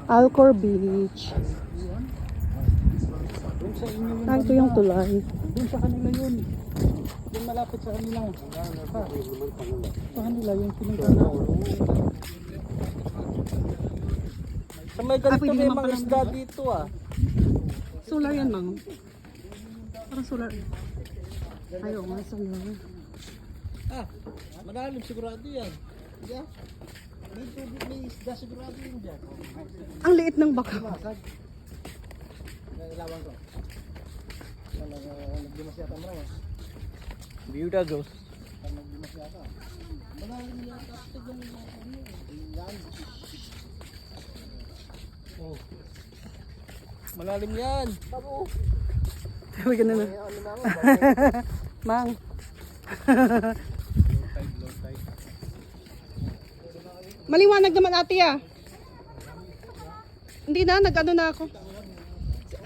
Alcor Beach. Doon sa inyo yung Ito yung tulay. doon sa kanila yun. Doon malapit sa kanila. Sa kanila yung pinagkana. Sa may ganito pwede may naman mga pala isda dito ah. Solar yan, Mang. Parang solar. Ayaw nga, solar. Ah, malalim sigurado yan. Yeah. May tubig, may isda sigurado yun dyan. Ang liit ng baka. Ilawan ko. Nagdimas yata mo lang. Beauty Diyos. Nagdimas yata. Malalim yata. Tignan mo yan. Oh. Malalim yan. Tabo. Tawag ka na na. Mang. Maliwanag naman ate ah. Hindi na, nag-ano na ako.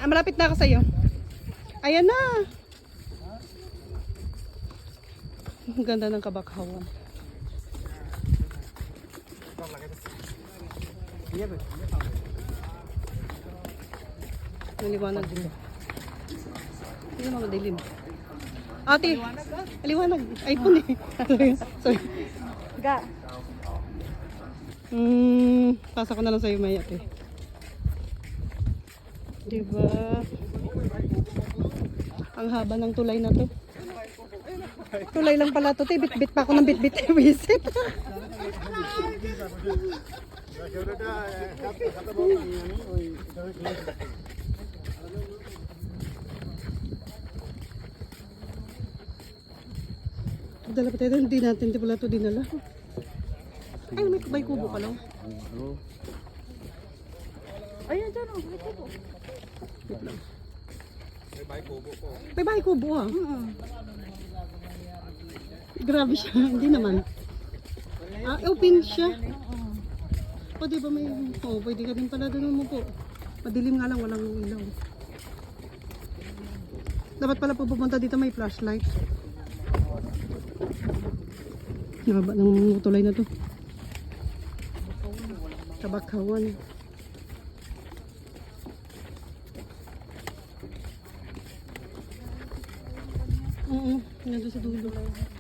Malapit na ako sa'yo. Ayan na. Ang ganda ng kabakhawan. Maliwanag din. Hindi mga dilim. Ate, maliwanag. iPhone eh. Sorry. Ga. Pasa ko na lang sa'yo may ate. Diba? Ang haba ng tulay na to. Tulay lang pala to. Bit-bit pa ako ng bit-bit. Visit. Dala pa tayo. Hindi natin. Hindi pala ito dinala. Ay, may kubo ka lang. Ayan dyan o. May kubo. Wait lang. May bahay kubo ah. Grabe siya. Hindi naman. Open siya. O diba may... Oh, pwede ka din pala doon mo po. Madilim nga lang. Walang ilaw. Dapat pala po pupunta dito may flashlight. Naba ng tulay na to. Kabakhawan. Nandun sa dulo.